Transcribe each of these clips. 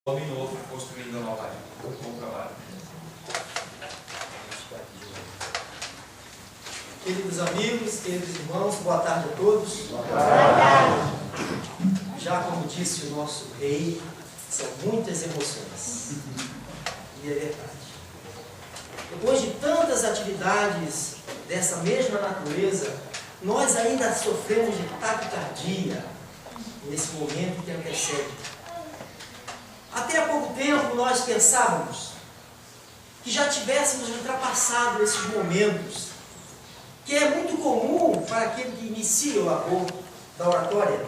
Homem novo construindo a nova vida. Bom trabalho. Queridos amigos, queridos irmãos, boa tarde a todos. Boa tarde. Já como disse o nosso rei, são muitas emoções. E é verdade. Depois de tantas atividades dessa mesma natureza, nós ainda sofremos de taquicardia nesse momento que antecede. Até há pouco tempo nós pensávamos que já tivéssemos ultrapassado esses momentos, que é muito comum para aquele que inicia o labor da oratória.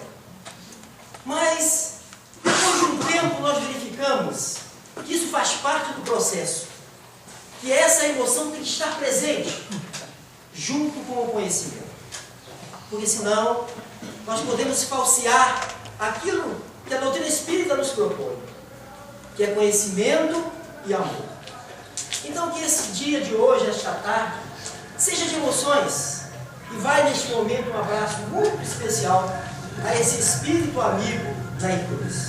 Mas, depois de um tempo, nós verificamos que isso faz parte do processo, que essa emoção tem que estar presente, junto com o conhecimento. Porque senão, nós podemos falsear aquilo que a doutrina espírita nos propõe, que é conhecimento e amor. Então, que esse dia de hoje, esta tarde, seja de emoções, e vai neste momento um abraço muito especial a esse espírito amigo da cruz.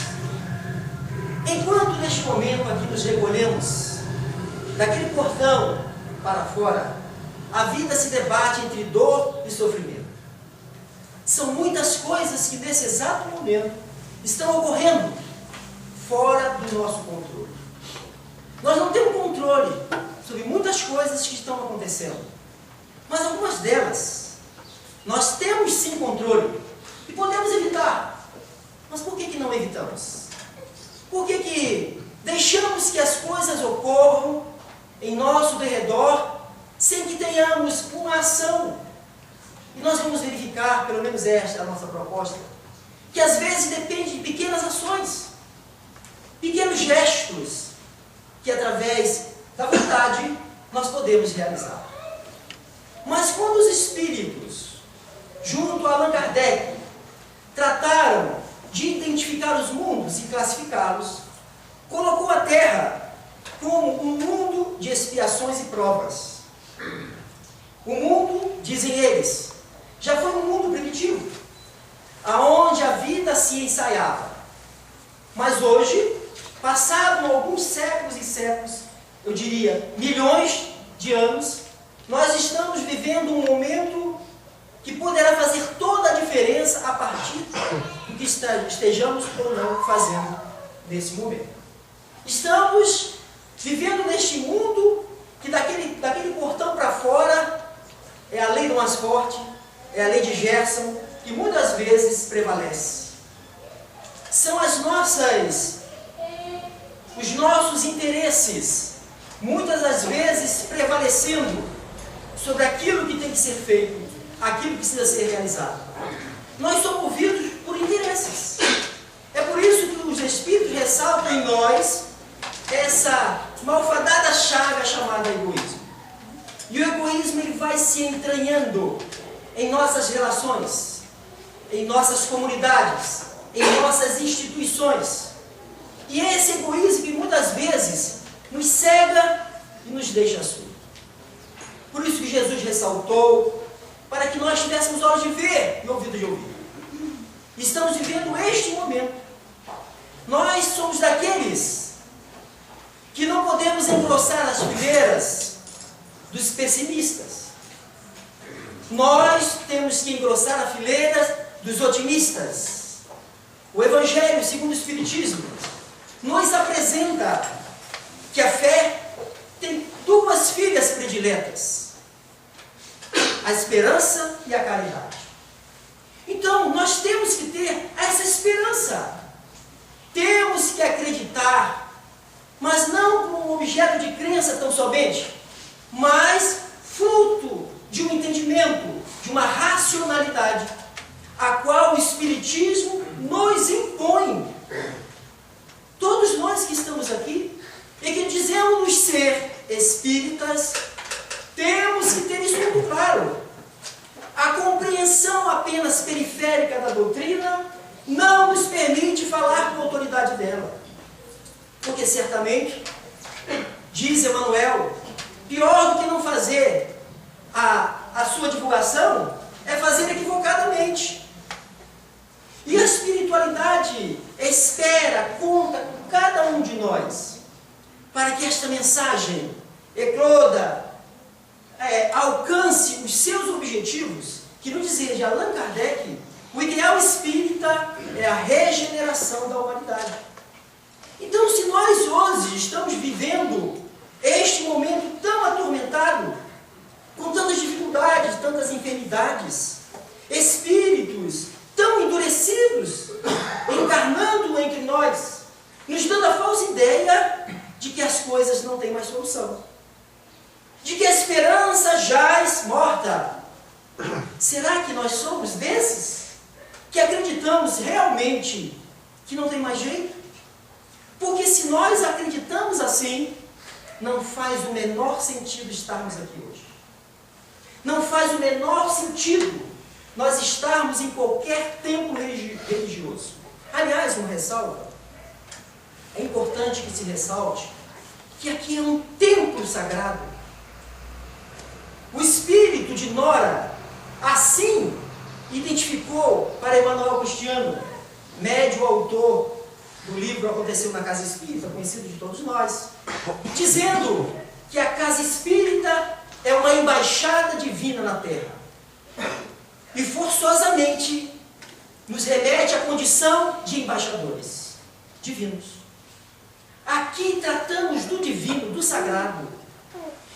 Enquanto neste momento aqui nos recolhemos daquele portão para fora, a vida se debate entre dor e sofrimento. São muitas coisas que nesse exato momento estão ocorrendo fora do nosso controle. Nós não temos controle sobre muitas coisas que estão acontecendo, mas algumas delas nós temos sim controle e podemos evitar. Mas por que não evitamos? Por que deixamos que as coisas ocorram em nosso derredor sem que tenhamos uma ação? E nós vamos verificar, pelo menos esta é a nossa proposta, que às vezes depende de pequenas ações, pequenos gestos, que através da vontade nós podemos realizar. Mas quando os espíritos, junto a Allan Kardec, trataram de identificar os mundos e classificá-los, colocou a Terra como um mundo de expiações e provas. O mundo, dizem eles, já foi um mundo primitivo, aonde a vida se ensaiava. Mas hoje, passado alguns séculos e séculos, eu diria milhões de anos, nós estamos vivendo um momento que poderá fazer toda a diferença a partir do que estejamos ou não fazendo nesse momento. Estamos vivendo neste mundo que daquele portão para fora é a lei do mais forte, é a lei de Gerson, que muitas vezes prevalece. São os nossos interesses, muitas das vezes prevalecendo sobre aquilo que tem que ser feito, aquilo que precisa ser realizado. Nós somos movidos por interesses. É por isso que os Espíritos ressaltam em nós essa malfadada chaga chamada egoísmo. E o egoísmo ele vai se entranhando em nossas relações, em nossas comunidades, em nossas instituições. E é esse egoísmo que muitas vezes nos cega e nos deixa surdo. Por isso que Jesus ressaltou, para que nós tivéssemos olhos de ver e ouvido de ouvir. Estamos vivendo este momento. Nós somos daqueles que não podemos engrossar as fileiras dos pessimistas. Nós temos que engrossar a fileira dos otimistas. O Evangelho, segundo o Espiritismo, nos apresenta que a fé tem duas filhas prediletas: a esperança e a caridade. Então, nós temos que ter essa esperança. Temos que acreditar, mas não como um objeto de crença tão somente, mas fruto de um entendimento, de uma racionalidade, a qual o Espiritismo nos impõe. Todos nós que estamos aqui e que dizemos ser espíritas, temos que ter isso muito claro. A compreensão apenas periférica da doutrina não nos permite falar com a autoridade dela. Porque certamente, diz Emmanuel, pior do que não fazer a sua divulgação é fazer equivocadamente. E a espiritualidade espera, conta com cada um nós, para que esta mensagem ecloda, alcance os seus objetivos, que no dizer de Allan Kardec, o ideal espírita é a regeneração da humanidade. Então, se nós hoje estamos vivendo este momento tão atormentado, com tantas dificuldades, tantas enfermidades, espíritos tão endurecidos, encarnando entre nós, nos dando a falsa ideia de que as coisas não têm mais solução, de que a esperança jaz morta. Será que nós somos desses que acreditamos realmente que não tem mais jeito? Porque se nós acreditamos assim, não faz o menor sentido estarmos aqui hoje. Não faz o menor sentido nós estarmos em qualquer templo religioso. Aliás, uma ressalva, é importante que se ressalte que aqui é um templo sagrado. O espírito de Nora assim identificou para Emmanuel Cristiano, médio autor do livro Aconteceu na Casa Espírita, conhecido de todos nós, dizendo que a Casa Espírita é uma embaixada divina na Terra. E forçosamente nos remete à condição de embaixadores divinos. Aqui tratamos do divino, do sagrado.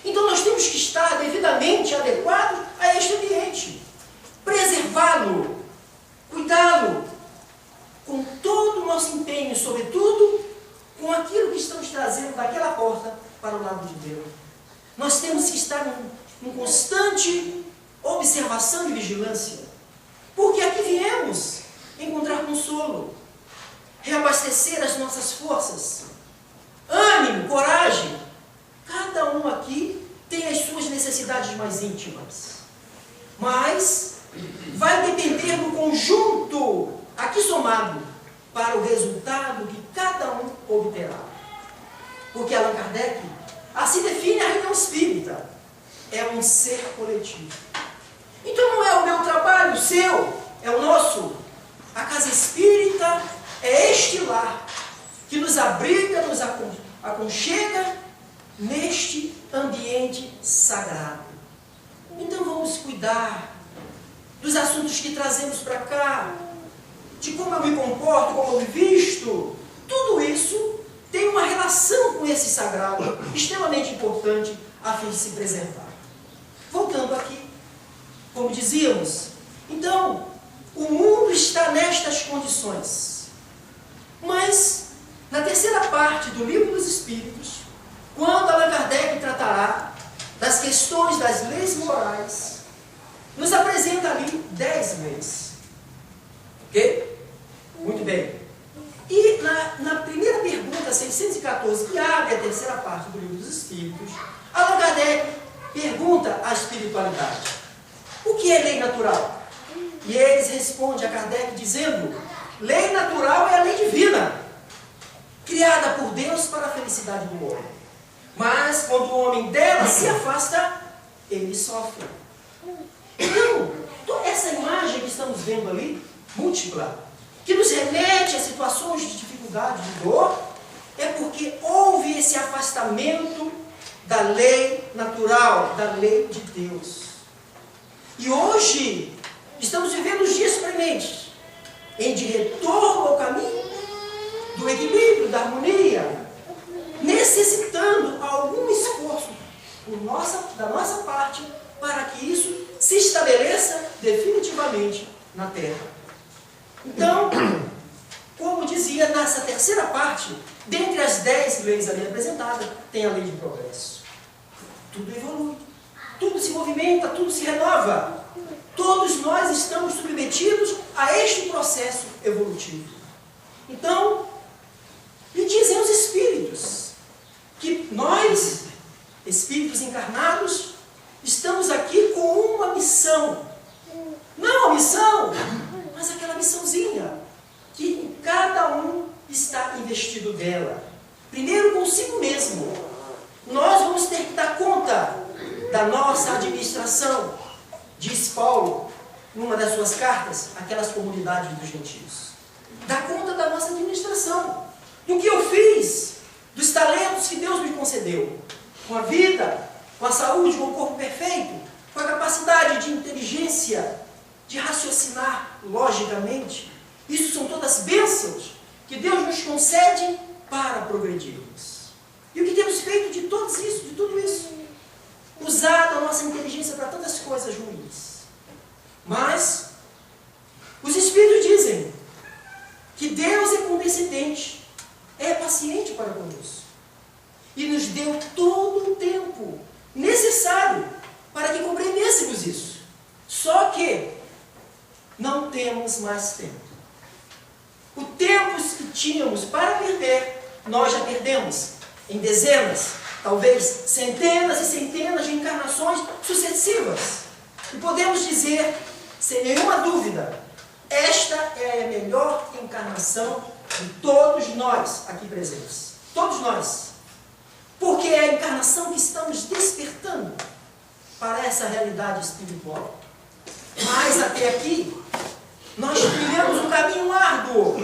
Então nós temos que estar devidamente adequados a este ambiente. Preservá-lo, cuidá-lo, com todo o nosso empenho, sobretudo com aquilo que estamos trazendo daquela porta para o lado de Deus. Nós temos que estar em constante observação e vigilância, porque aqui viemos encontrar consolo, reabastecer as nossas forças, ânimo, coragem. Cada um aqui tem as suas necessidades mais íntimas, mas vai depender do conjunto aqui somado para o resultado que cada um obterá. Porque Allan Kardec assim define a reunião espírita: é um ser coletivo. Então não é o meu trabalho, o seu, é o nosso. A casa espírita é este lar que nos abriga, nos aconchega neste ambiente sagrado. Então vamos cuidar dos assuntos que trazemos para cá, de como eu me comporto, como eu me visto. Tudo isso tem uma relação com esse sagrado, extremamente importante a fim de se preservar. Voltando aqui, como dizíamos, então, o mundo está nestas condições. Mas, na terceira parte do Livro dos Espíritos, quando Allan Kardec tratará das questões das leis morais, nos apresenta ali 10 leis. Ok? Muito bem. E na primeira pergunta, 614, que abre a terceira parte do Livro dos Espíritos, Allan Kardec pergunta à espiritualidade: o que é lei natural? E eles respondem a Kardec dizendo: lei natural é a lei divina, criada por Deus para a felicidade do homem. Mas quando o homem dela se afasta, ele sofre. Então, toda essa imagem que estamos vendo ali, múltipla, que nos remete a situações de dificuldade, de dor, é porque houve esse afastamento da lei natural, da lei de Deus. E hoje, estamos vivendo os dias presentes, em de retorno ao caminho do equilíbrio, da harmonia, necessitando algum esforço da nossa parte para que isso se estabeleça definitivamente na Terra. Então, como dizia nessa terceira parte, dentre as 10 leis ali apresentadas, tem a lei de progresso. Tudo evolui, tudo se movimenta, tudo se renova. Todos nós estamos submetidos a este processo evolutivo. Então, e dizem os espíritos que nós, espíritos encarnados, estamos aqui com uma missão. Não uma missão, mas aquela missãozinha que cada um está investido dela. Primeiro consigo mesmo. Nós vamos ter que dar conta da nossa administração, diz Paulo, numa das suas cartas, aquelas comunidades dos gentios. Dar conta da nossa administração. Do que eu fiz, deu, com a vida, com a saúde, com o corpo perfeito, com a capacidade de inteligência, de raciocinar logicamente. Isso são todas bênçãos que Deus nos concede para progredirmos. E o que temos feito de tudo isso? Usado a nossa inteligência para tantas coisas ruins. Mas os Espíritos dizem que Deus é condescendente, é paciente para conosco. E nos deu todo o tempo necessário para que compreendêssemos isso. Só que não temos mais tempo. O tempo que tínhamos para perder, nós já perdemos em dezenas, talvez centenas e centenas de encarnações sucessivas. E podemos dizer, sem nenhuma dúvida, esta é a melhor encarnação de todos nós aqui presentes. Todos nós. Porque é a encarnação que estamos despertando para essa realidade espiritual. Mas até aqui, nós trilhamos um caminho árduo.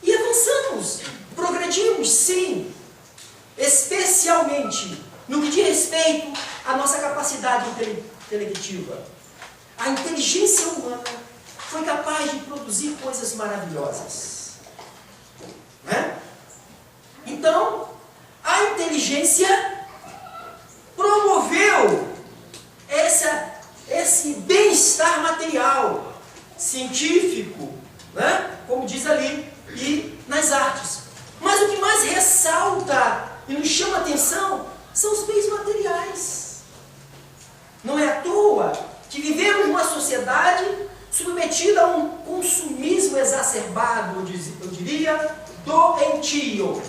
E avançamos, progredimos, sim. Especialmente no que diz respeito à nossa capacidade intelectiva. A inteligência humana foi capaz de produzir coisas maravilhosas. Né? Então, a inteligência promoveu esse bem-estar material, científico, né? Como diz ali, e nas artes. Mas o que mais ressalta e nos chama a atenção são os bens materiais. Não é à toa que vivemos numa sociedade submetida a um consumismo exacerbado, eu diria, doentio.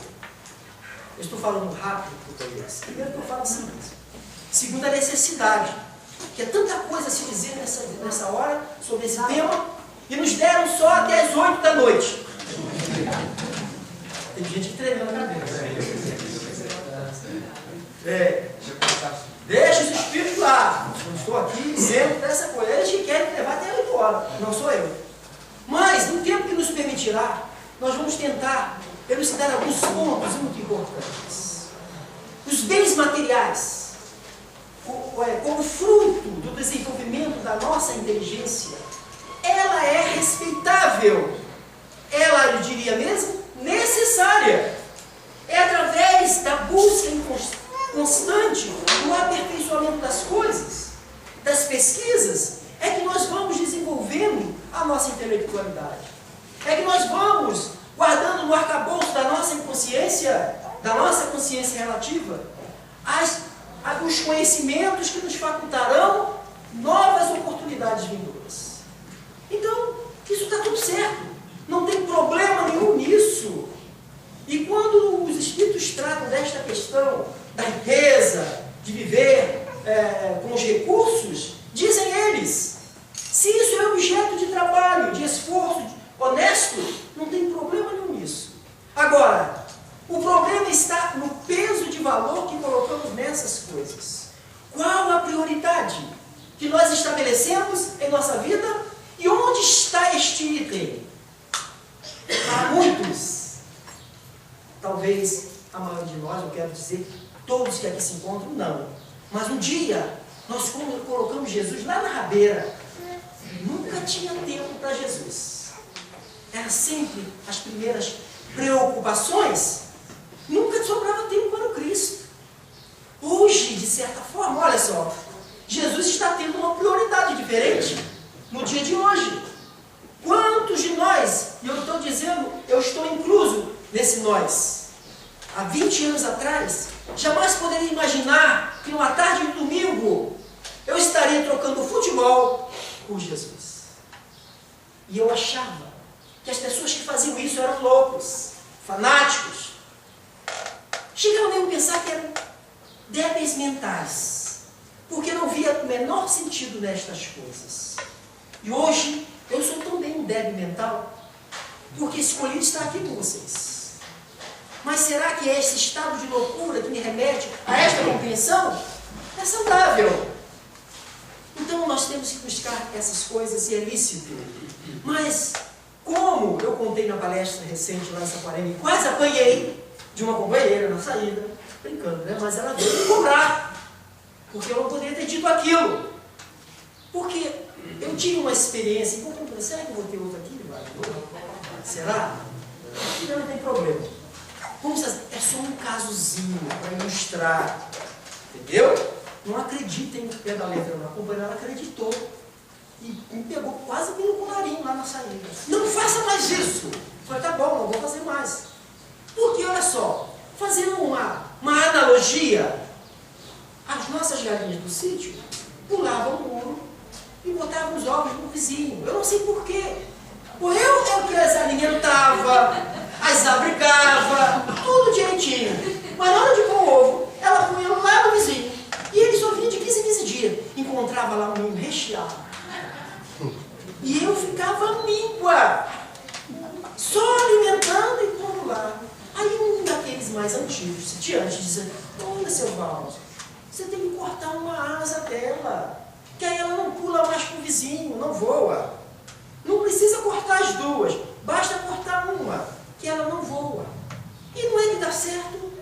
Eu estou falando rápido, talvez. Primeiro que eu falo assim mesmo. Segundo, a necessidade. Que é tanta coisa a se dizer nessa hora sobre esse tema, e nos deram só até as 8 da noite. Tem gente treinando na cabeça. Deixa os espíritos lá. Eu estou aqui dentro dessa coisa. Eles que querem levar até ela embora, não sou eu. Mas, no tempo que nos permitirá, nós vamos tentar elucidar alguns pontos muito importantes. Os bens materiais, como fruto do desenvolvimento da nossa inteligência, ela é respeitável. Ela, eu diria mesmo, necessária. É através da busca constante do aperfeiçoamento das coisas, das pesquisas, é que nós vamos desenvolvendo a nossa intelectualidade. É que nós vamos guardando no arcabouço da nossa consciência relativa, os conhecimentos que nos facultarão novas oportunidades vindouras. Então, isso está tudo certo. Não tem problema nenhum nisso. E quando os espíritos tratam desta questão da riqueza, de viver com os recursos, dizem eles, se isso é objeto de trabalho, de esforço honesto, não tem problema nenhum nisso. Agora, o problema está no peso de valor que colocamos nessas coisas. Qual a prioridade que nós estabelecemos em nossa vida e onde está este item? Para muitos, talvez a maioria de nós, eu quero dizer, todos que aqui se encontram, não. Mas um dia, nós colocamos Jesus lá na rabeira. Nunca tinha tempo para Jesus. Era sempre as primeiras preocupações. Nunca sobrava tempo para o Cristo. Hoje, de certa forma, olha só, Jesus está tendo uma prioridade diferente no dia de hoje. Quantos de nós, e eu estou dizendo, eu estou incluso nesse nós, há 20 anos atrás, jamais poderia imaginar que numa tarde de domingo eu estaria trocando futebol por Jesus. E eu achava que as pessoas que faziam isso eram loucos, fanáticos. Chegava nem a pensar que eram débeis mentais, porque não via o menor sentido nestas coisas. E hoje eu sou também um débil mental, porque escolhi estar aqui com vocês. Mas será que esse estado de loucura que me remete a esta compreensão é saudável? Então nós temos que buscar essas coisas e é lícito. Mas, como eu contei na palestra recente lá em Saquarema, e quase apanhei de uma companheira na saída, brincando, né? Mas ela veio me cobrar, porque eu não poderia ter dito aquilo. Porque eu tive uma experiência, será que eu vou ter outra aqui? Será? Não tem problema. É só um casozinho para ilustrar, entendeu? Não acreditem no pé da letra, não. A companheira acreditou e me pegou quase pelo colarinho lá na saída. Não faça mais isso! Eu falei, tá bom, não vou fazer mais. Porque, olha só, fazendo uma analogia, as nossas galinhas do sítio pulavam o muro e botavam os ovos no vizinho. Eu não sei porquê. Eu que as alimentava, as abrigava, tudo direitinho. Mas na hora de pôr o ovo, ela punha lá no vizinho. E ele só vinha de 15 em 15 dias. Encontrava lá um ninho recheado. E eu ficava míngua, só alimentando e pondo lá. Aí um daqueles mais antigos, sitiantes, dizia, olha, seu Valdo, você tem que cortar uma asa dela, que aí ela não pula mais pro vizinho, não voa. Não precisa cortar as duas, basta cortar uma, que ela não voa. E não é que dá certo.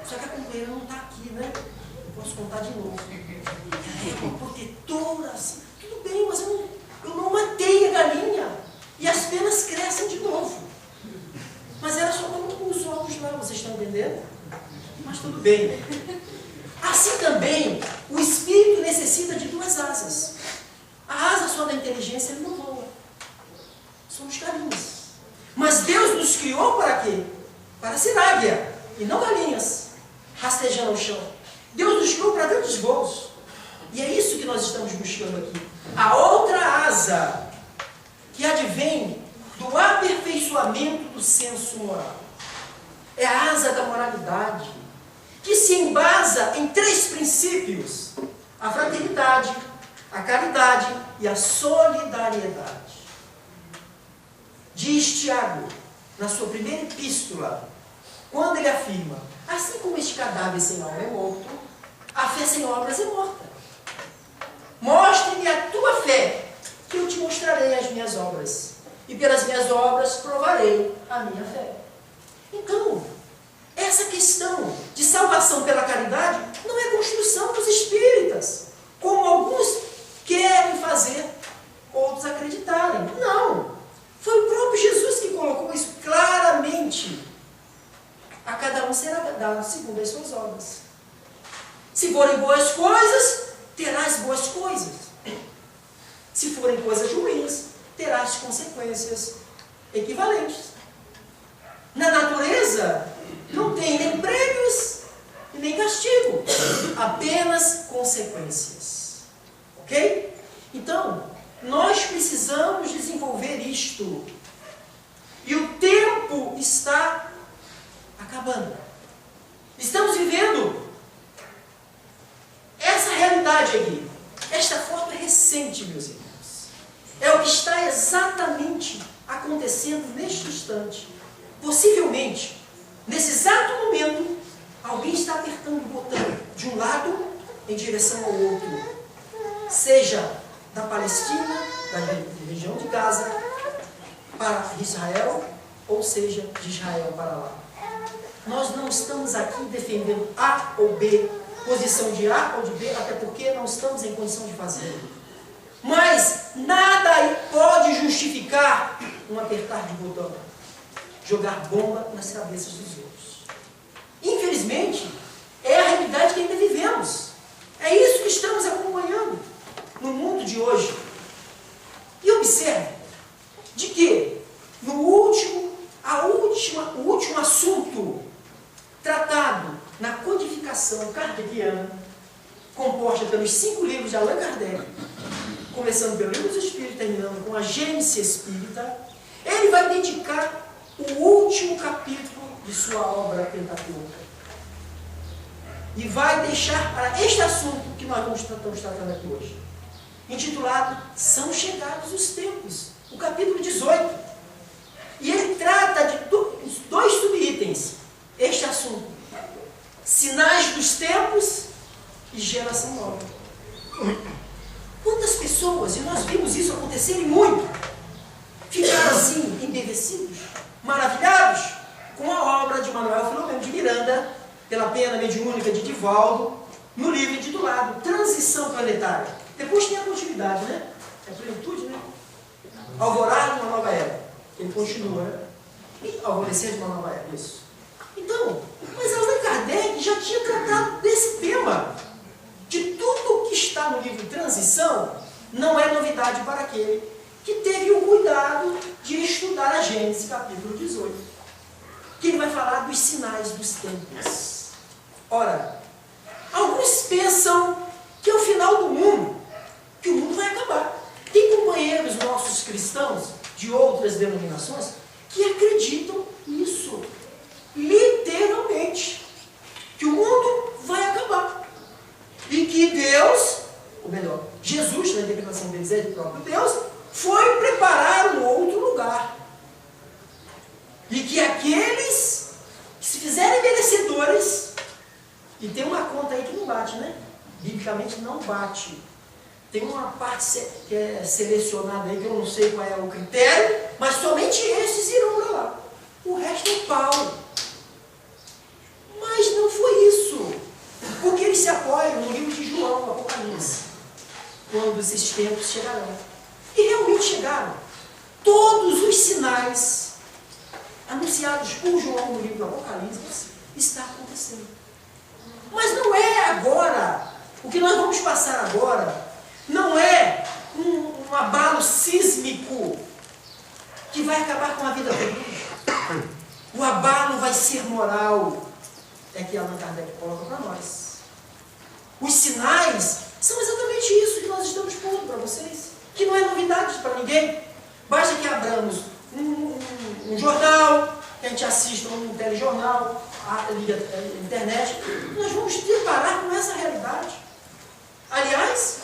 Só que a companheira não está aqui, né? Eu posso contar de novo. Ela é uma protetora, assim. Tudo bem, mas eu não matei a galinha. E as penas crescem de novo. Mas era só com os ovos lá, vocês estão entendendo? Mas tudo bem. Assim também, o espírito necessita de duas asas. A asa só da inteligência, ele não voa. Somos galinhas. Mas Deus nos criou para quê? Para ser águia, e não galinhas, rastejando ao chão. Deus nos criou para grandes voos. E é isso que nós estamos buscando aqui. A outra asa, que advém do aperfeiçoamento do senso moral. É a asa da moralidade, que se embasa em 3 princípios: a fraternidade, a caridade e a solidariedade. Diz Tiago, na sua primeira epístola, quando ele afirma, assim como este cadáver sem alma é morto, a fé sem obras é morta. Mostre-me a tua fé, que eu te mostrarei as minhas obras, e pelas minhas obras provarei a minha fé. Então, essa questão de salvação pela caridade não é construção dos espíritas, como alguns querem fazer outros acreditarem. Não. Foi o próprio Jesus que colocou isso claramente. A cada um será dado segundo as suas obras. Se forem boas coisas, terás boas coisas. Se forem coisas ruins, terás consequências equivalentes. Na natureza, não tem nem prêmios e nem castigo, apenas consequências. Ok? Então, nós precisamos desenvolver isto. E o tempo está acabando. Estamos vivendo essa realidade aqui. Esta foto é recente, meus irmãos. É o que está exatamente acontecendo neste instante. Possivelmente, nesse exato momento, alguém está apertando o botão de um lado em direção ao outro. Seja da Palestina, da região de Gaza, para Israel, ou seja, de Israel para lá. Nós não estamos aqui defendendo A ou B, posição de A ou de B, até porque não estamos em condição de fazer. Mas nada aí pode justificar um apertar de botão, jogar bomba nas cabeças dos outros. Infelizmente, é a realidade que ainda vivemos. É isso que estamos acompanhando no mundo de hoje. E observe de que no último assunto tratado na codificação kardeciana, composta pelos 5 livros de Allan Kardec, começando pelo Livro dos Espíritos, terminando com a Gênese Espírita, ele vai dedicar o último capítulo de sua obra Pentateuca. E vai deixar para este assunto que nós estamos tratando aqui hoje, intitulado São Chegados os Tempos, o capítulo 18. E ele trata de 2 subitens, este assunto: sinais dos tempos e geração nova. Quantas pessoas, e nós vimos isso acontecerem muito, ficaram assim, embevecidos, maravilhados com a obra de Manuel Filomeno de Miranda, pela pena mediúnica de Divaldo, no livro intitulado Transição Planetária. Depois tem a continuidade, né? É plenitude, né? Alvorada de uma nova era. Ele continua, né? E alvorecer de uma nova era, isso. Então, mas Allan Kardec já tinha tratado desse tema. De tudo que está no livro Transição, não é novidade para aquele que teve o cuidado de estudar a Gênesis, capítulo 18. Que ele vai falar dos sinais dos tempos. Ora, alguns pensam que é o final do mundo, que o mundo vai acabar. Tem companheiros nossos cristãos de outras denominações que acreditam nisso, literalmente, que o mundo vai acabar e que Deus, ou melhor, Jesus, na interpretação deles é do próprio Deus, foi preparar um outro lugar e que aqueles que se fizerem merecedores, e tem uma conta aí que não bate, né? Biblicamente não bate. Tem uma parte que é selecionada aí, que eu não sei qual é o critério, mas somente esses irão para lá. O resto é pau. Mas não foi isso. Porque eles se apoiam no livro de João, no Apocalipse, quando esses tempos chegarão. E realmente chegaram. Todos os sinais anunciados por João no livro do Apocalipse estão acontecendo. Mas não é agora. O que nós vamos passar agora não é um abalo sísmico que vai acabar com a vida toda. O abalo vai ser moral. É que Allan Kardec coloca para nós. Os sinais são exatamente isso que nós estamos pondo para vocês. Que não é novidade para ninguém. Basta que abramos um jornal, que a gente assista um telejornal, a internet. Nós vamos deparar com essa realidade. Aliás,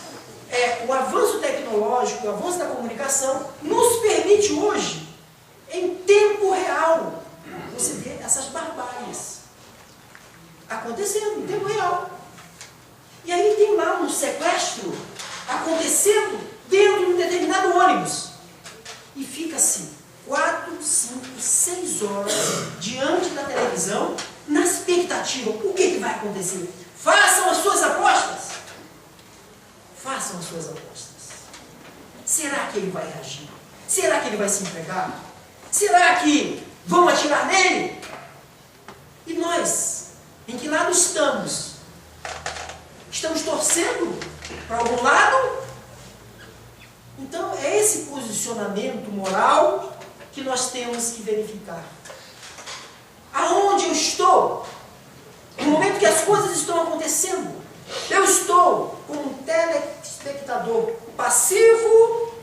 o avanço tecnológico, o avanço da comunicação nos permite hoje, em tempo real, você vê essas barbáries acontecendo em tempo real. E aí tem lá um sequestro acontecendo dentro de um determinado ônibus. E fica-se 4, 5, 6 horas diante da televisão, na expectativa. O que vai acontecer? Façam as suas apostas. Façam as suas apostas. Será que ele vai reagir? Será que ele vai se entregar? Será que vão atirar nele? E nós, em que lado estamos? Estamos torcendo para algum lado? Então é esse posicionamento moral que nós temos que verificar. Aonde eu estou? No momento que as coisas estão acontecendo, eu estou como um telespectador passivo,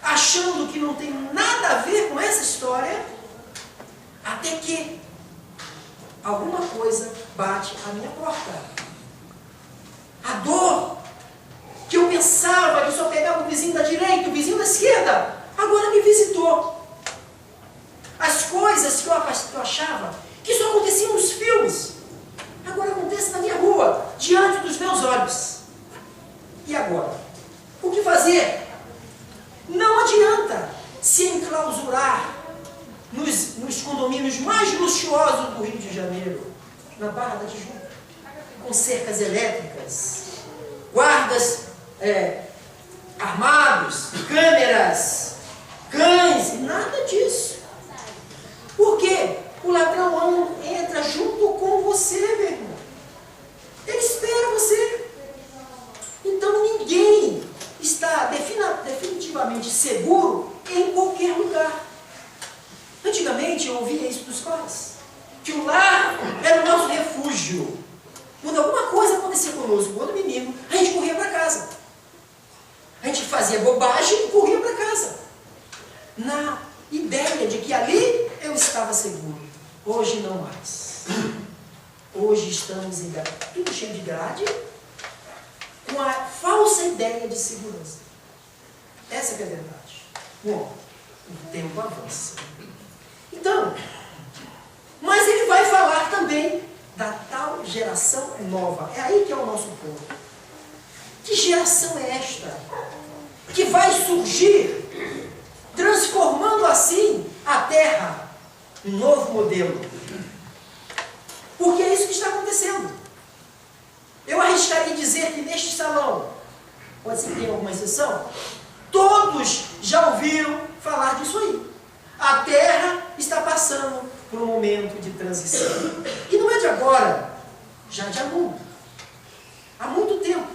achando que não tem nada a ver com essa história, até que alguma coisa bate à minha porta. A dor que eu pensava que só pegava o vizinho da direita, o vizinho da esquerda, agora me visitou. As coisas que eu achava que só aconteciam nos filmes, agora acontece na minha rua, diante dos meus olhos. E agora? O que fazer? Não adianta se enclausurar nos condomínios mais luxuosos do Rio de Janeiro, na Barra da Tijuca, com cercas elétricas, guardas armados, câmeras, cães, nada disso. Por quê? O ladrão entra junto com você, meu irmão. Ele espera você. Então ninguém está definitivamente seguro em qualquer lugar. Antigamente eu ouvia isso dos pais, que o lar era o nosso refúgio. Quando alguma coisa acontecia conosco, quando menino, a gente corria para casa. A gente fazia bobagem e corria para casa. Na ideia de que ali eu estava seguro. Hoje não mais. Hoje estamos em tudo cheio de grade, com a falsa ideia de segurança. Essa que é a verdade. Bom, o tempo avança. Então, mas ele vai falar também da tal geração nova. É aí que é o nosso ponto. Que geração é esta? Que vai surgir, transformando assim a Terra, um novo modelo. Porque é isso que está acontecendo. acontecendo. Eu arriscaria dizer que neste salão, pode ser que tenha alguma exceção, todos já ouviram falar disso aí. A Terra está passando por um momento de transição. E não é de agora, já de há muito. Há muito tempo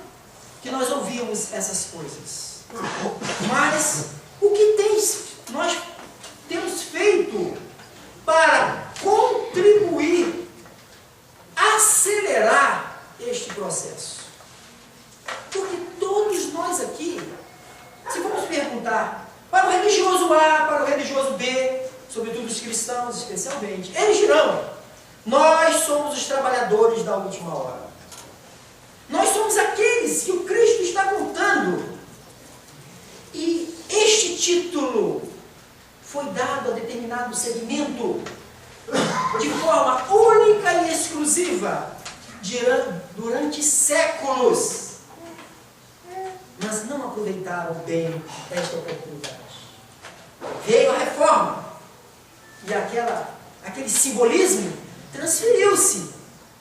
que nós ouvimos essas coisas. Mas o que nós temos feito para contribuir, acelerar este processo? Porque todos nós aqui, se vamos perguntar para o religioso A, para o religioso B, sobretudo os cristãos especialmente, eles dirão: nós somos os trabalhadores da última hora. Nós somos aqueles que o Cristo está contando. E este título foi dado a determinado segmento de forma única e exclusiva durante séculos. Mas não aproveitaram bem esta oportunidade. Veio a reforma e aquele simbolismo transferiu-se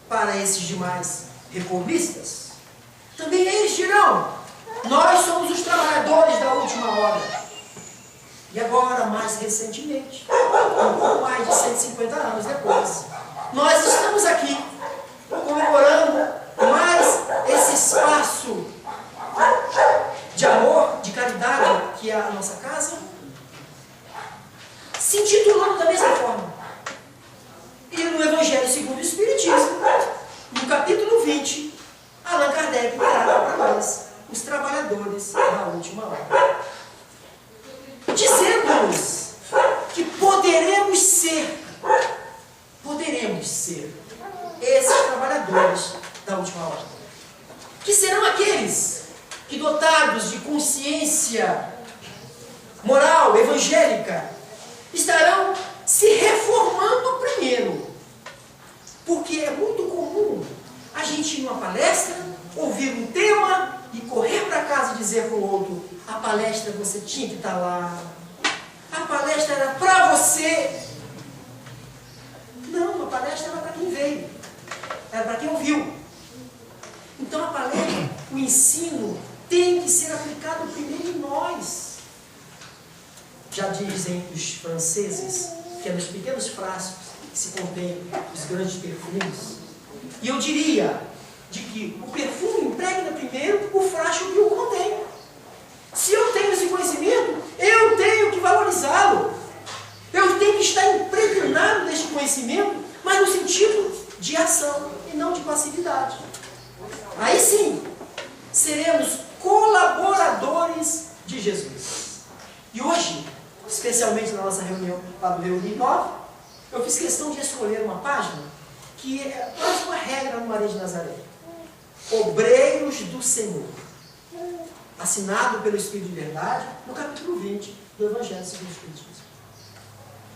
para esses demais reformistas. Também eles dirão: nós somos os trabalhadores da última hora. E agora, mais recentemente, um pouco mais de 150 anos depois, nós estamos aqui comemorando mais esse espaço de amor, de caridade, que é a nossa casa, se intitulando da mesma forma. E no Evangelho segundo o Espiritismo, no capítulo 20, Allan Kardec trata para nós os trabalhadores da última hora, dizendo-nos que poderemos ser esses trabalhadores da última hora, que serão aqueles que, dotados de consciência moral, evangélica, estarão se reformando primeiro. Porque é muito comum a gente ir numa palestra, ouvir um tema e correr para casa e dizer para o outro: a palestra você tinha que estar lá, a palestra era para você. Não, a palestra era para quem veio, era para quem ouviu. Então a palestra, o ensino, tem que ser aplicado primeiro em nós. Já dizem os franceses que é nos pequenos frascos que se contém os grandes perfumes. E eu diria de que o perfume impregna primeiro o frasco que o contém. Se eu tenho esse conhecimento, eu tenho que valorizá-lo. Eu tenho que estar impregnado deste conhecimento, mas no sentido de ação e não de passividade. Aí sim, seremos colaboradores de Jesus. E hoje, especialmente na nossa reunião para o reunião 9, eu fiz questão de escolher uma página que é quase uma regra no Maria de Nazaré. Obreiros do Senhor. Assinado pelo Espírito de Verdade, no capítulo 20 do Evangelho segundo o Espiritismo.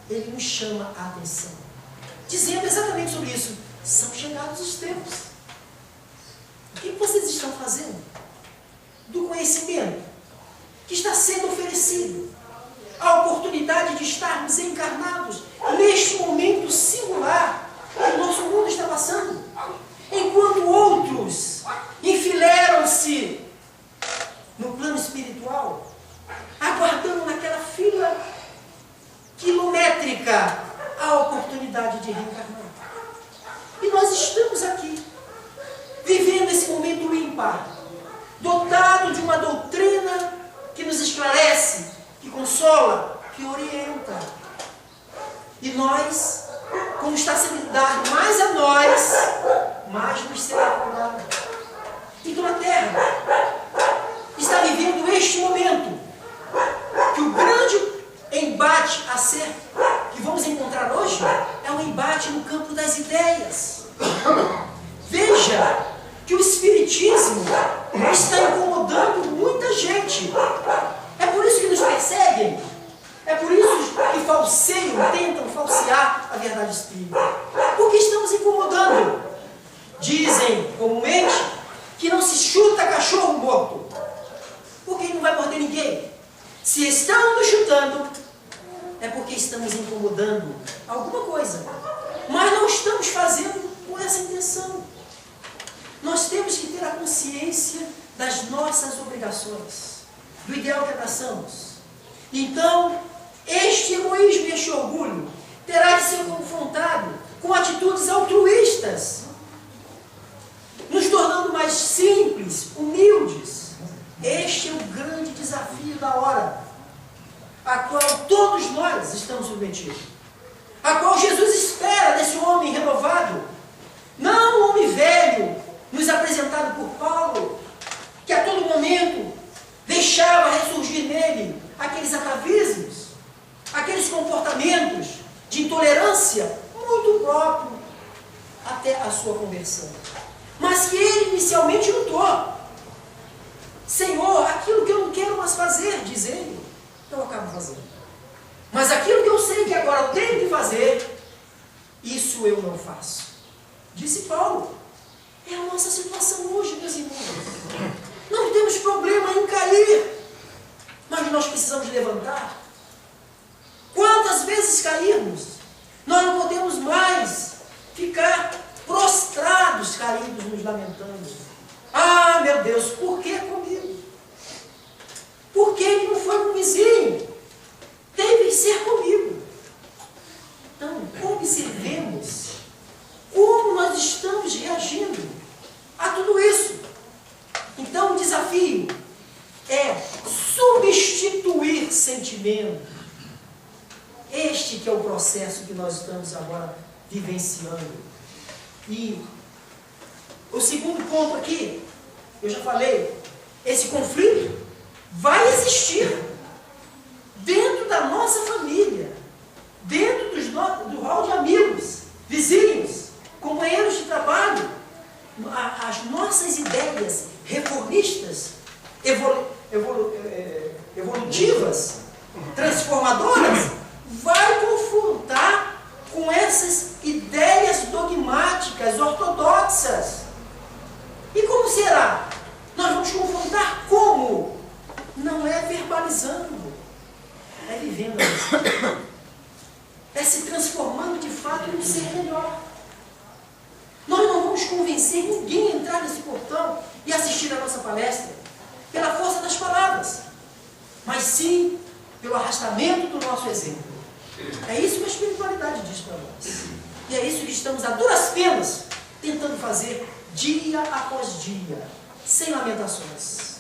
Ele nos chama a atenção, dizendo exatamente sobre isso. São chegados os tempos. O que vocês estão fazendo do conhecimento que está sendo oferecido? A oportunidade de estarmos encarnados neste momento singular que o nosso mundo está passando, enquanto outros enfileiram-se no plano espiritual, aguardando naquela fila quilométrica a oportunidade de reencarnar. E nós estamos aqui, vivendo esse momento ímpar, dotado de uma doutrina que nos esclarece, que consola, que orienta. E nós, como está sendo dado mais a nós, mais nos será dado. Então a Terra está vivendo este momento, que o grande embate a ser, que vamos encontrar hoje, é um embate no campo das ideias. Veja que o Espiritismo está incomodando muita gente. É por isso que nos perseguem. É por isso que falseiam, tentam falsear a verdade espírita. Porque estamos incomodando. Dizem comumente que não se chuta cachorro morto, porque não vai morder ninguém. Se estão nos chutando, é porque estamos incomodando alguma coisa. Mas não estamos fazendo com essa intenção. das nossas obrigações, do ideal que abraçamos. Então, este egoísmo e este orgulho terá de ser confrontado com atitudes altruístas, nos tornando mais simples, humildes. Este é o grande desafio da hora, a qual todos nós estamos submetidos, a qual Jesus espera desse homem renovado, não um homem velho, nos apresentado por Paulo, que a todo momento deixava ressurgir nele aqueles atavismos, aqueles comportamentos de intolerância muito próprio até a sua conversão. Mas que ele inicialmente lutou. Senhor, aquilo que eu não quero mais fazer, diz ele, eu acabo fazendo. Mas aquilo que eu sei que agora eu tenho que fazer, isso eu não faço. Disse Paulo. É a nossa situação hoje, meus irmãos. Não temos problema em cair, mas nós precisamos levantar. Quantas vezes cairmos, nós não podemos mais ficar prostrados, caídos, nos lamentando. Ah, meu Deus, por que comigo? Por que ele não foi com o vizinho? Teve que ser comigo. Então, observemos como nós estamos reagindo a tudo isso. Então, o desafio é substituir sentimento. Este que é o processo que nós estamos agora vivenciando. E o segundo ponto aqui, eu já falei, esse conflito vai existir dentro da nossa família, dentro do hall de amigos, vizinhos, companheiros de trabalho. As nossas ideias reformistas, evolutivas, transformadoras, vai confrontar com essas ideias dogmáticas, ortodoxas. E como será? Nós vamos confrontar como? Não é verbalizando, é vivendo. É se transformando de fato em um ser melhor. Nós não vamos convencer ninguém a entrar nesse portão e assistir a nossa palestra pela força das palavras, mas sim pelo arrastamento do nosso exemplo. É isso que a espiritualidade diz para nós. E é isso que estamos a duras penas tentando fazer dia após dia, sem lamentações.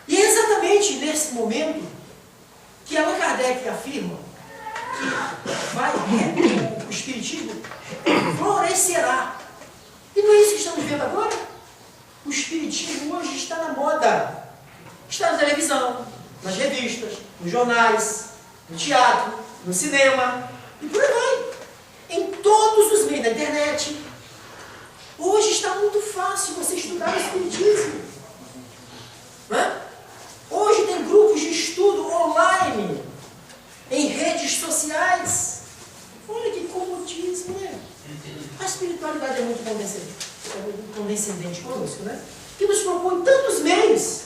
E é exatamente nesse momento que Allan Kardec afirma que o Espiritismo florescerá. E não é isso que estamos vendo agora? O Espiritismo hoje está na moda. Está na televisão, nas revistas, nos jornais, no teatro, no cinema, e por aí vai. Em todos os meios, na internet. Hoje está muito fácil você estudar o Espiritismo. Não é? Hoje tem grupos de estudo online, em redes sociais. Olha que comodismo, né? A espiritualidade é muito condescendente conosco, né? Que nos propõe tantos meios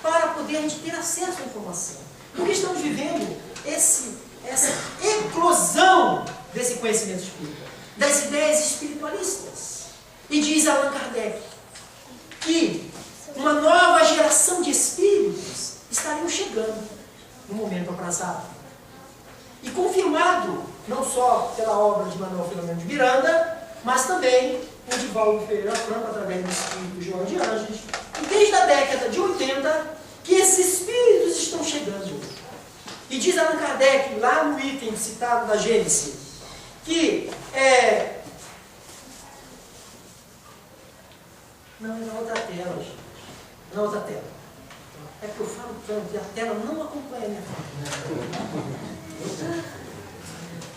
para poder a gente ter acesso à informação. Porque estamos vivendo essa eclosão desse conhecimento espírita, das ideias espiritualistas. E diz Allan Kardec que uma nova geração de espíritos estariam chegando no momento aprazado. E confirmado não só pela obra de Manuel Filomeno de Miranda, mas também por Divaldo Ferreira Franco, através do espírito João de Ângeles, e desde a década de 80, que esses espíritos estão chegando. E diz Allan Kardec, lá no item citado da Gênesis, que não, é na outra tela, gente. Na outra tela. É que eu falo tanto e a tela não acompanha a minha fala.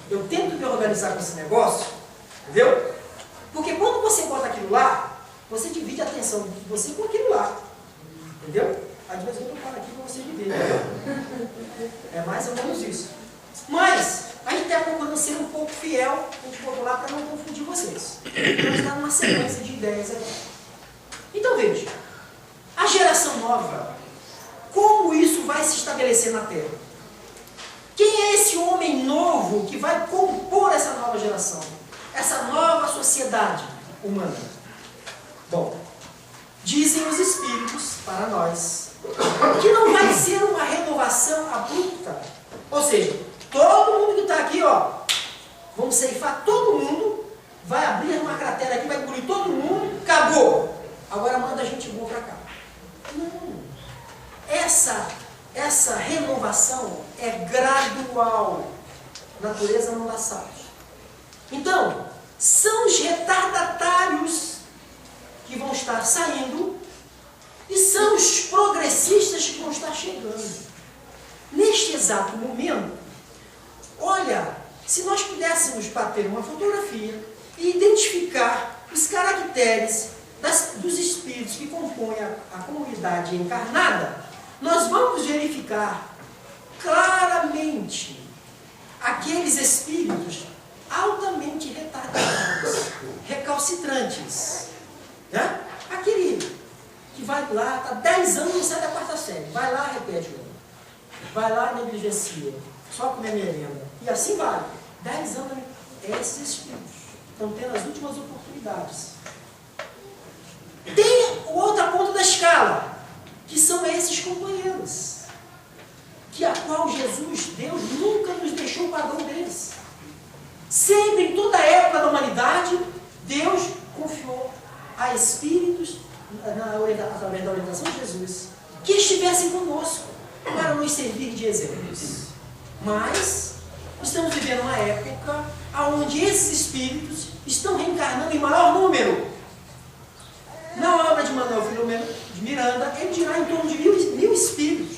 Eu tento me organizar com esse negócio, entendeu? Porque quando você bota aquilo lá, você divide a atenção de você com aquilo lá. Entendeu? Às vezes eu falo aqui para você dividir, entendeu? É mais ou menos isso. Mas a gente está procurando ser um pouco fiel, a gente botou lá para não confundir vocês. Então está numa sequência de ideias aqui. Então veja, a geração nova, como isso vai se estabelecer na Terra? Quem é esse homem novo que vai compor essa nova geração? Essa nova sociedade humana? Bom, dizem os Espíritos para nós, que não vai ser uma renovação abrupta. Ou seja, todo mundo que está aqui, ó, vamos ceifar todo mundo, vai abrir uma cratera aqui, vai engolir todo mundo, acabou. Agora manda a gente boa para cá. Não. Essa renovação é gradual. A natureza não dá saltos. Então, são os retardatários que vão estar saindo e são os progressistas que vão estar chegando. Neste exato momento, olha, se nós pudéssemos bater uma fotografia e identificar os caracteres dos espíritos que compõem a comunidade encarnada, nós vamos verificar claramente aqueles espíritos altamente retardados, recalcitrantes. Né? Aquele que vai lá, está 10 anos e não sai da quarta série, vai lá, repete o ano. Vai lá, negligencia, só comer merenda. E assim vai. 10 anos, esses espíritos estão tendo as últimas oportunidades. Tem outra ponta da escala, que são esses companheiros, que a qual Jesus, Deus, nunca nos deixou o padrão deles. Sempre, em toda a época da humanidade, Deus confiou a espíritos, através da orientação de Jesus, que estivessem conosco, para nos servir de exemplos. Mas estamos vivendo uma época onde esses espíritos estão reencarnando em maior número. Na obra de Manuel Filomeno de Miranda, ele dirá em torno de mil espíritos,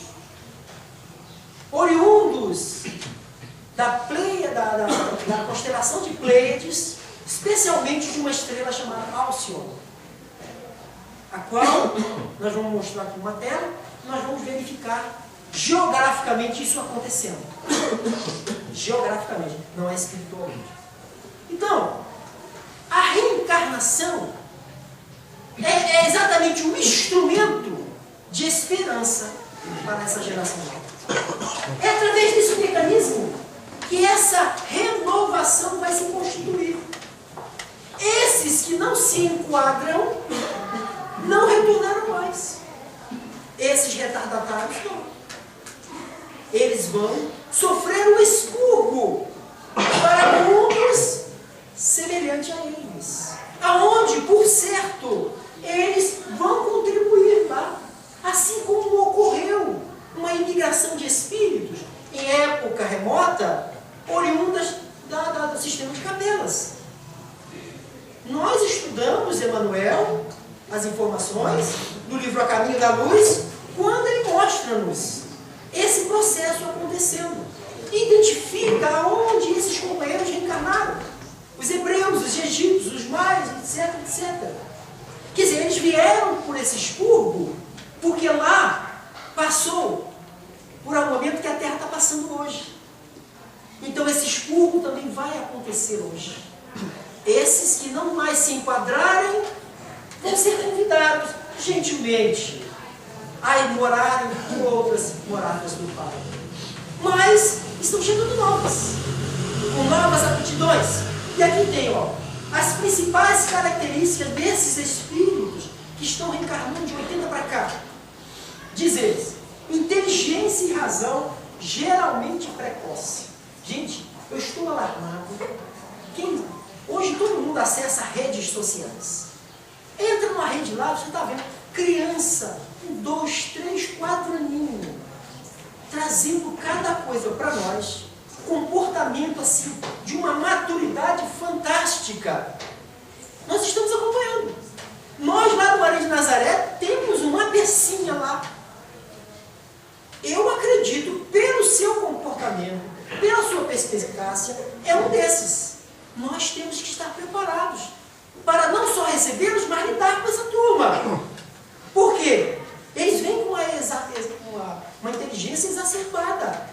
oriundos da constelação de Pleiades, especialmente de uma estrela chamada Alcion, a qual nós vamos mostrar aqui uma tela, nós vamos verificar geograficamente isso acontecendo. Geograficamente, não é espiritualmente. Então, a reencarnação é exatamente um instrumento de esperança para essa geração nova. É através desse mecanismo que essa renovação vai se constituir. Esses que não se enquadram não retornaram mais. Esses retardatários não. Eles vão sofrer um expurgo para mundos semelhante a eles, aonde, por certo, eles vão contribuir lá, assim como ocorreu uma imigração de espíritos em época remota, oriundas do sistema de Capelas. Nós estudamos Emmanuel, as informações do livro A Caminho da Luz, quando ele mostra-nos esse processo acontecendo. Identifica aonde esses companheiros reencarnaram. Os hebreus, os egípcios, os maias, etc, etc. Quer dizer, eles vieram por esse expurgo, porque lá passou por um momento que a Terra está passando hoje. Então esse expurgo também vai acontecer hoje. Esses que não mais se enquadrarem vão ser convidados gentilmente a ir morarem em outras moradas do Pai. Mas estão chegando novas, com novas aptidões. E aqui tem, ó, as principais características desses espíritos que estão reencarnando de 80 para cá. Diz eles: inteligência e razão geralmente precoce. Gente, eu estou alarmado. Hoje todo mundo acessa redes sociais. Entra numa rede lá, você está vendo criança com 2, 3, 4 aninhos, trazendo cada coisa para nós, comportamento assim, de uma maturidade fantástica. Nós estamos acompanhando. Nós lá no Maria de Nazaré temos uma pecinha lá. Eu acredito, pelo seu comportamento, pela sua perspicácia, é um desses. Nós temos que estar preparados para não só recebê-los, mas lidar com essa turma. Por quê? Eles vêm com uma inteligência exacerbada.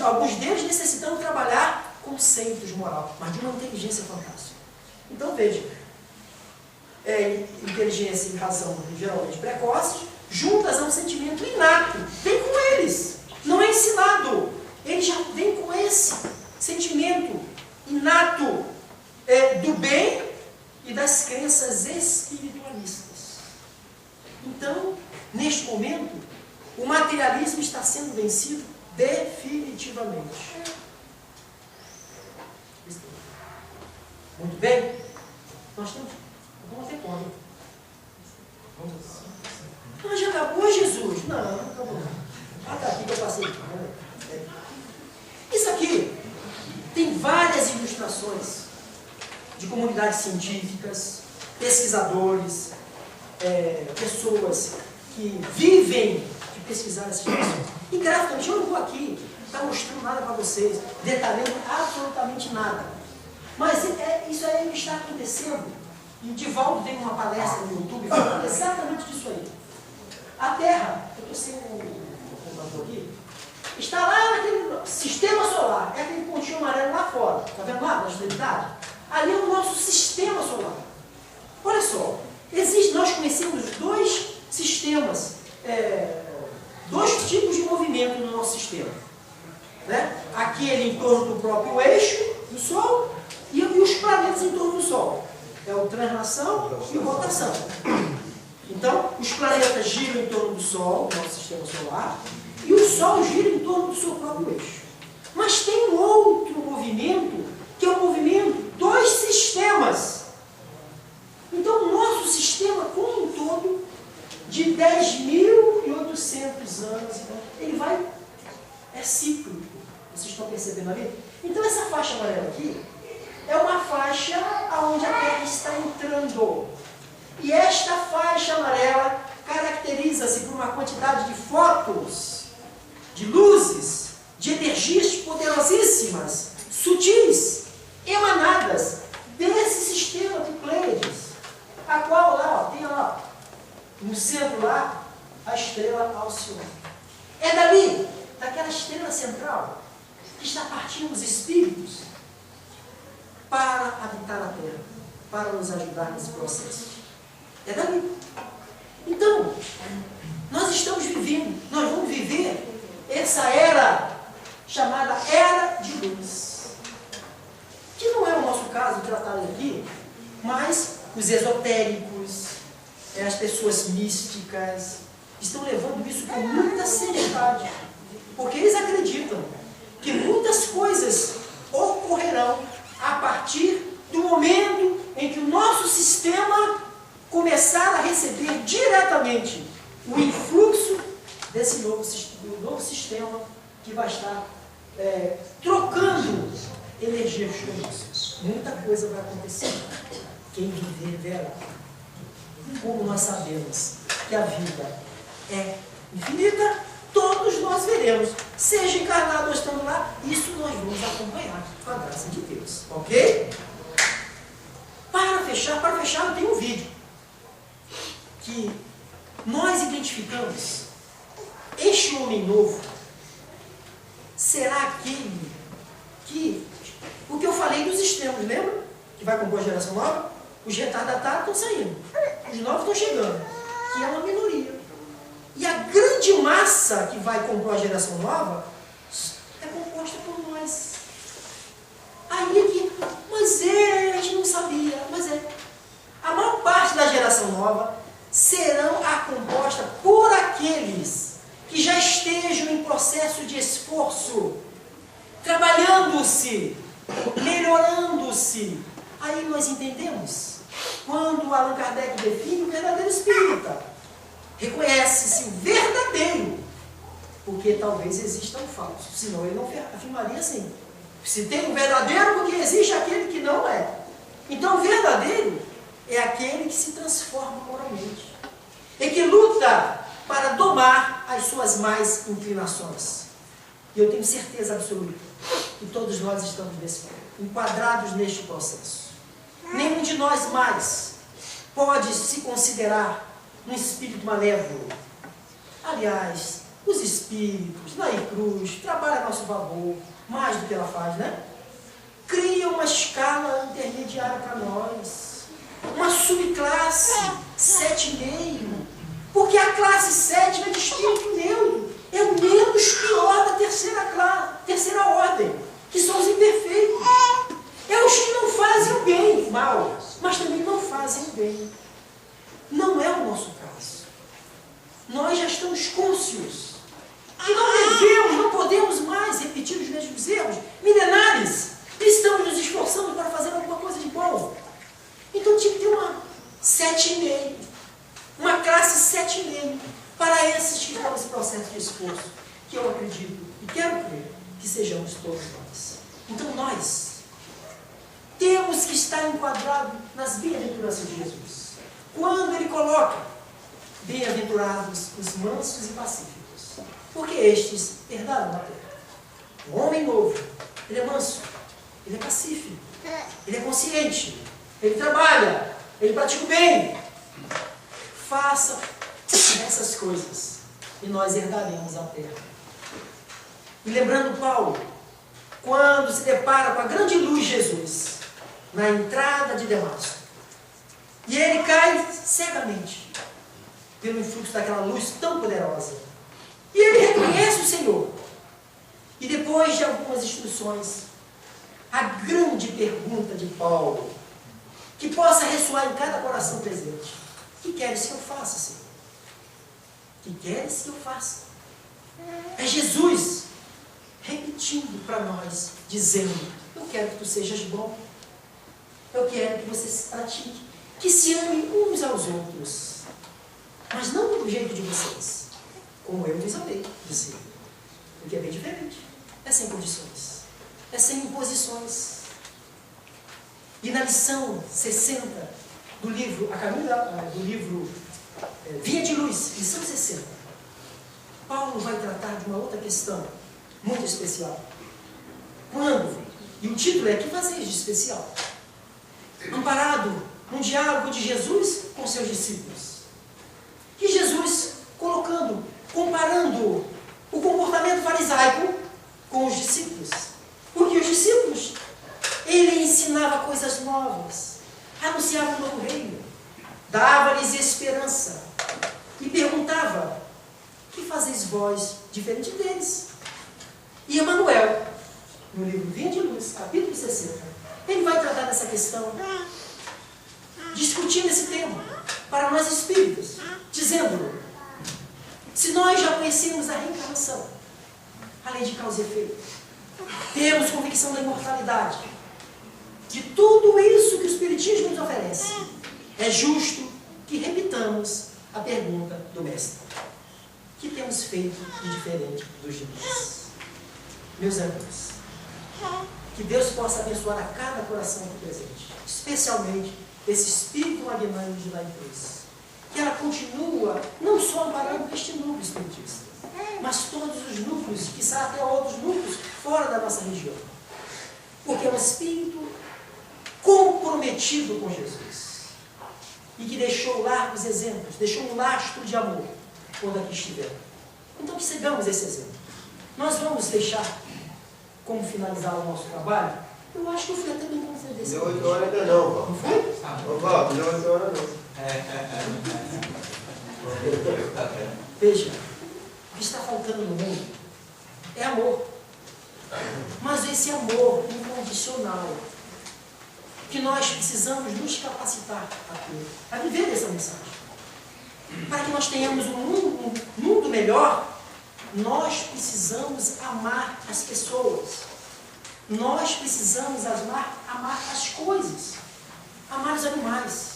Alguns deles necessitando trabalhar conceitos morais, mas de uma inteligência fantástica. Então veja, inteligência e razão geralmente precoces, juntas a um sentimento inato, vem com eles, não é ensinado. Eles já vêm com esse sentimento inato do bem e das crenças espiritualistas. Então, neste momento, o materialismo está sendo vencido definitivamente. Muito bem? Nós temos... Vamos ter conta. Mas já acabou, Jesus? Não, não acabou. Ah, tá aqui que eu passei. Isso aqui tem várias ilustrações de comunidades científicas, pesquisadores, pessoas que vivem de pesquisar essas questões. E graficamente, eu não vou aqui estar mostrando nada para vocês, detalhando absolutamente nada. Mas isso aí está acontecendo. E o Divaldo tem uma palestra no YouTube falando exatamente disso aí. A Terra, eu estou sem o computador aqui, está lá naquele sistema solar, é aquele pontinho amarelo lá fora, está vendo lá na extremidade? Ali é o nosso sistema solar. Olha só, nós conhecemos dois sistemas, dois tipos de movimento no nosso sistema. Né? Aquele em torno do próprio eixo do Sol e os planetas em torno do Sol. É o translação e o rotação. Então, os planetas giram em torno do Sol, do nosso sistema solar, e o Sol gira em torno do seu próprio eixo. Mas tem um outro movimento, que é o movimento dos sistemas. Então, o nosso sistema como um todo, de 10.800 anos, ele é cíclico. Vocês estão percebendo ali? Então, essa faixa amarela aqui é uma faixa onde a Terra está entrando. E esta faixa amarela caracteriza-se por uma quantidade de fótons, de luzes, de energias poderosíssimas, sutis, emanadas desse sistema de Pleiades, a qual lá, tem lá, no centro lá, a estrela Alcione. É dali, daquela estrela central, que está partindo os espíritos para habitar a Terra, para nos ajudar nesse processo. É dali. Então, nós estamos vivendo, nós vamos viver essa era chamada Era de Luz. Que não é o nosso caso tratado aqui, mas os esotéricos, as pessoas místicas, estão levando isso com muita seriedade. Porque eles acreditam que muitas coisas ocorrerão a partir do momento em que o nosso sistema começar a receber diretamente o influxo desse novo sistema que vai estar trocando energia juntos. Muita coisa vai acontecer. Quem viver verá. Como nós sabemos que a vida é infinita, todos nós veremos. Seja encarnado ou estando lá, isso nós vamos acompanhar com a graça de Deus. Ok? Para fechar, eu tenho um vídeo que nós identificamos. Este homem novo será aquele que, o que eu falei dos extremos, lembra? Que vai compor a geração nova? Os retardatários estão saindo, os novos estão chegando, que é uma minoria. E a grande massa que vai compor a geração nova é composta por nós. Aí aqui, mas a gente não sabia, mas a maior parte da geração nova serão composta por aqueles que já estejam em processo de esforço, trabalhando-se, melhorando-se. Aí nós entendemos quando Allan Kardec define o verdadeiro espírita. Reconhece-se o verdadeiro, porque talvez exista um falso, senão ele não afirmaria assim. Se tem um verdadeiro, porque existe aquele que não é. Então o verdadeiro é aquele que se transforma moralmente e que luta para domar as suas más inclinações. E eu tenho certeza absoluta que todos nós estamos enquadrados neste processo. Nenhum de nós mais pode se considerar um espírito malévolo. Aliás, os espíritos, Nair Cruz, trabalham a nosso favor, mais do que ela faz, né? Cria uma escala intermediária para nós, uma subclasse 7,5, porque a classe 7 é de espírito neutro, é o menos pior da terceira ordem, que são os imperfeitos. É os que não fazem o bem, mal, mas também não fazem o bem. Não é o nosso caso. nós já estamos cônscios que não podemos mais repetir os mesmos erros milenares e estamos nos esforçando para fazer alguma coisa de bom. Então tinha que ter uma 7,5, uma classe 7,5 para esses que estão nesse processo de esforço, que eu acredito e quero crer que sejamos todos nós. Então nós temos que estar enquadrados nas bem-aventuranças de Jesus. Quando ele coloca: bem-aventurados os mansos e pacíficos, porque estes herdarão a terra. O homem novo, ele é manso, ele é pacífico, ele é consciente, ele trabalha, ele pratica o bem. Faça essas coisas e nós herdaremos a terra. E lembrando Paulo, quando se depara com a grande luz de Jesus na entrada de Damasco, e ele cai cegamente pelo influxo daquela luz tão poderosa, e ele reconhece o Senhor, e depois de algumas instruções, a grande pergunta de Paulo, que possa ressoar em cada coração presente: o que queres que eu faça, Senhor? O que queres que eu faça? É Jesus repetindo para nós, dizendo: eu quero que tu sejas bom, eu quero que você se pratique, que se amem uns aos outros, mas não do jeito de vocês, como eu vos amei, disse ele. Porque é bem diferente, é sem condições, é sem imposições. E na lição 60 do livro, Via de Luz, lição 60, Paulo vai tratar de uma outra questão muito especial. E o título é: que fazeis de especial? Amparado num diálogo de Jesus com seus discípulos. E Jesus comparando o comportamento farisaico com os discípulos. Porque os discípulos, ele ensinava coisas novas, anunciava um novo reino, dava-lhes esperança e perguntava: que fazeis vós diferente deles? E Emmanuel, no livro Via de Luz, capítulo 60, ele vai tratar dessa questão, discutindo esse tema para nós espíritas, dizendo: se nós já conhecemos a reencarnação, a lei de causa e efeito, temos convicção da imortalidade, de tudo isso que o Espiritismo nos oferece, é justo que repitamos a pergunta do Mestre: o que temos feito de diferente dos demais? Meus amigos, que Deus possa abençoar a cada coração aqui presente, especialmente esse espírito magnânimo de Laí Cruz, que ela continua não só amparando este núcleo espiritista, mas todos os núcleos, que até outros núcleos fora da nossa região, porque é um espírito comprometido com Jesus e que deixou largos exemplos, deixou um lastro de amor quando aqui estiver. Então que sigamos esse exemplo. Nós vamos deixar como finalizar o nosso trabalho. Eu acho que eu fui até bem convencido desse. Deu 8 horas ainda não, Val. Não foi? Ô, Val, não deu 8 horas não. Veja, o que está faltando no mundo é amor. Mas esse amor incondicional, que nós precisamos nos capacitar a viver essa mensagem. Para que nós tenhamos um mundo melhor, nós precisamos amar as pessoas. Nós precisamos amar as coisas, amar os animais.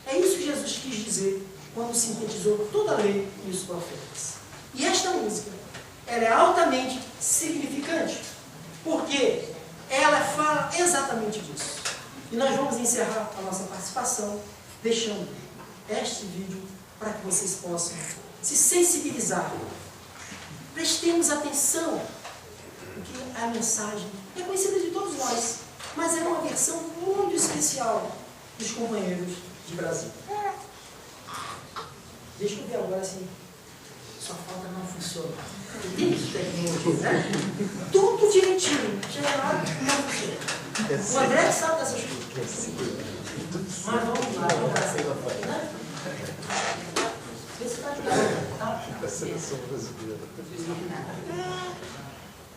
É isso que Jesus quis dizer quando sintetizou toda a lei e os profetas. E esta música, ela é altamente significante, porque ela fala exatamente disso. E nós vamos encerrar a nossa participação deixando este vídeo para que vocês possam se sensibilizar. Prestemos atenção, porque a mensagem é conhecida de todos nós, mas é uma versão muito especial dos companheiros de Brasília. Deixa eu ver agora se sua falta não funciona. Tem isso de tecnologia, né? Tudo direitinho. Chega lá, não funciona. O André sabe dessas coisas. Mas vamos lá, vamos lá. Né? Vê se está ajudando, tá? A seleção brasileira.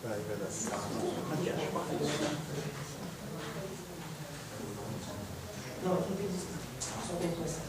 Vai dar. Não, aqui não tem isso. Só tem começar.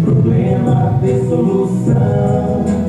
problema ter solução.